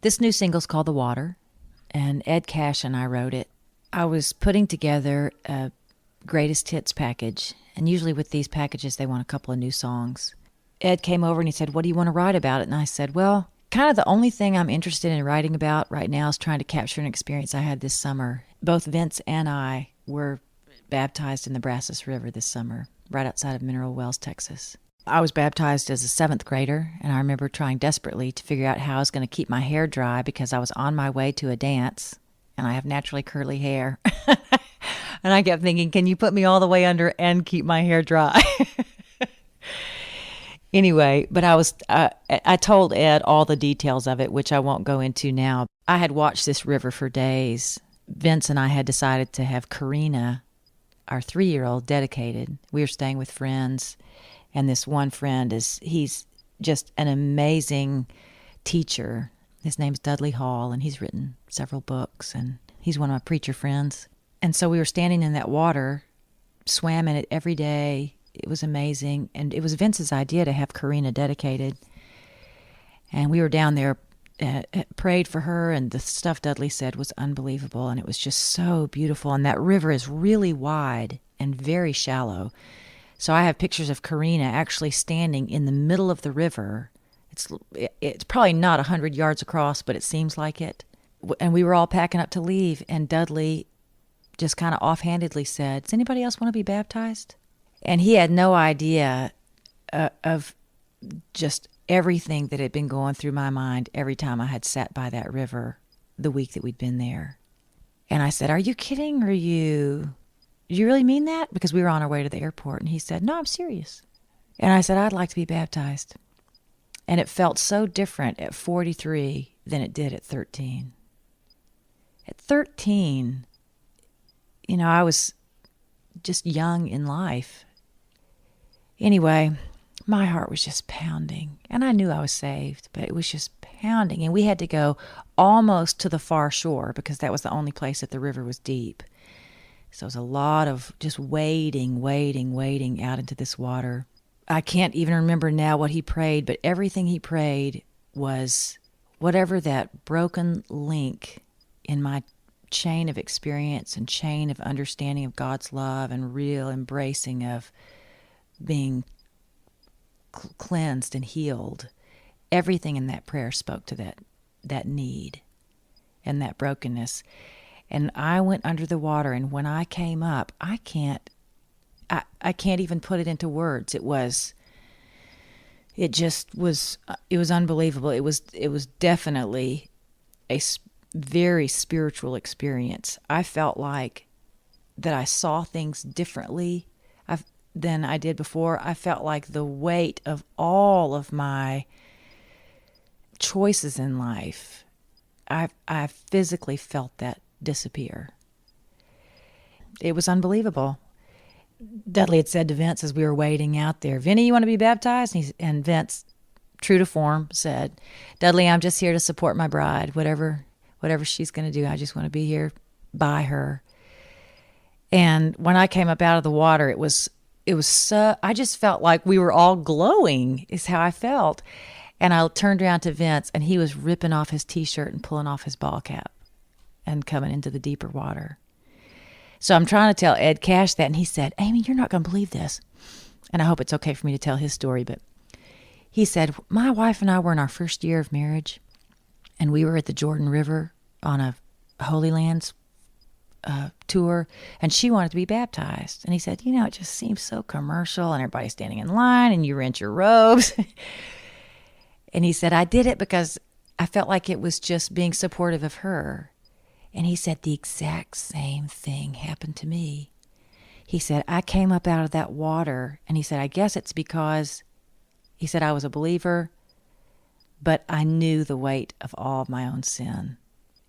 This new single's called The Water, and Ed Cash and I wrote it. I was putting together a greatest hits package, and usually with these packages they want a couple of new songs. Ed came over and he said, "What do you want to write about it?" And I said, "Well, kind of the only thing I'm interested in writing about right now is trying to capture an experience I had this summer. Both Vince and I were baptized in the Brazos River this summer, right outside of Mineral Wells, Texas. I was baptized as a 7th grader, and I remember trying desperately to figure out how I was going to keep my hair dry because I was on my way to a dance, and I have naturally curly hair. And I kept thinking, can you put me all the way under and keep my hair dry? Anyway, but I told Ed all the details of it, which I won't go into now. I had watched this river for days. Vince and I had decided to have Karina, our 3-year-old, dedicated. We were staying with friends, and this one friend he's just an amazing teacher. His name's Dudley Hall, and he's written several books, and he's one of my preacher friends. And so we were standing in that water, swam in it every day. It was amazing, and it was Vince's idea to have Karina dedicated. And we were down there, prayed for her, and the stuff Dudley said was unbelievable, and it was just so beautiful. And that river is really wide and very shallow. So I have pictures of Karina actually standing in the middle of the river. It's probably not 100 yards across, but it seems like it. And we were all packing up to leave, and Dudley just kind of offhandedly said, "Does anybody else want to be baptized?" And he had no idea of just everything that had been going through my mind every time I had sat by that river the week that we'd been there. And I said, "Are you kidding? Do you really mean that?" Because we were on our way to the airport. And he said, "No, I'm serious." And I said, "I'd like to be baptized." And it felt so different at 43 than it did at 13. At 13, I was just young in life. Anyway, my heart was just pounding. And I knew I was saved, but it was just pounding. And we had to go almost to the far shore because that was the only place that the river was deep. So it was a lot of just wading out into this water. I can't even remember now what he prayed, but everything he prayed was whatever that broken link in my chain of experience and chain of understanding of God's love and real embracing of being cleansed and healed. Everything in that prayer spoke to that need and that brokenness. And I went under the water, and when I came up, I can't even put it into words. It was unbelievable. It was definitely a very spiritual experience. I felt like that I saw things differently than I did before. I felt like the weight of all of my choices in life, I physically felt that disappear. It was unbelievable. Dudley had said to Vince as we were waiting out there, "Vinny, you want to be baptized?" And Vince, true to form, said, "Dudley, I'm just here to support my bride. Whatever she's going to do, I just want to be here by her." And when I came up out of the water, it was so, I just felt like we were all glowing is how I felt. And I turned around to Vince, and he was ripping off his T-shirt and pulling off his ball cap and coming into the deeper water. So I'm trying to tell Ed Cash that, and he said, "Amy, you're not going to believe this." And I hope it's okay for me to tell his story, but he said, "My wife and I were in our first year of marriage, and we were at the Jordan River on a Holy Lands tour, and she wanted to be baptized." And he said, "It just seems so commercial, and everybody's standing in line, and you rent your robes." And he said, "I did it because I felt like it was just being supportive of her." And he said, the exact same thing happened to me. He said, I came up out of that water, and he said, I guess it's because, he said, I was a believer, but I knew the weight of all of my own sin.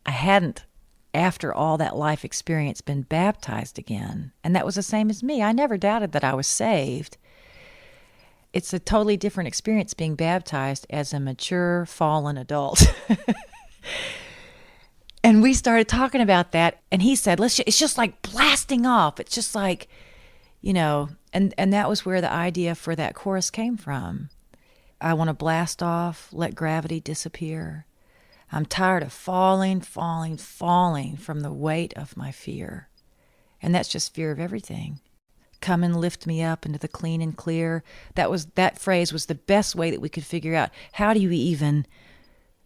I hadn't, after all that life experience, been baptized again. And that was the same as me. I never doubted that I was saved. It's a totally different experience being baptized as a mature, fallen adult. And we started talking about that, and he said, it's just like blasting off. It's just like, and that was where the idea for that chorus came from. I want to blast off, let gravity disappear. I'm tired of falling, falling, falling from the weight of my fear. And that's just fear of everything. Come and lift me up into the clean and clear. That phrase was the best way that we could figure out how do you even,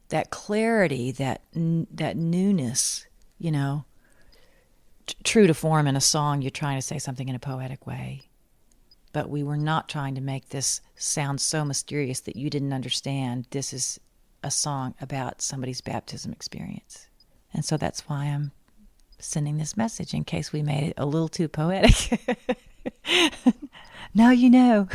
that clarity, that newness, true to form in a song, you're trying to say something in a poetic way. But we were not trying to make this sound so mysterious that you didn't understand. This is a song about somebody's baptism experience. And so that's why I'm sending this message in case we made it a little too poetic. Now you know.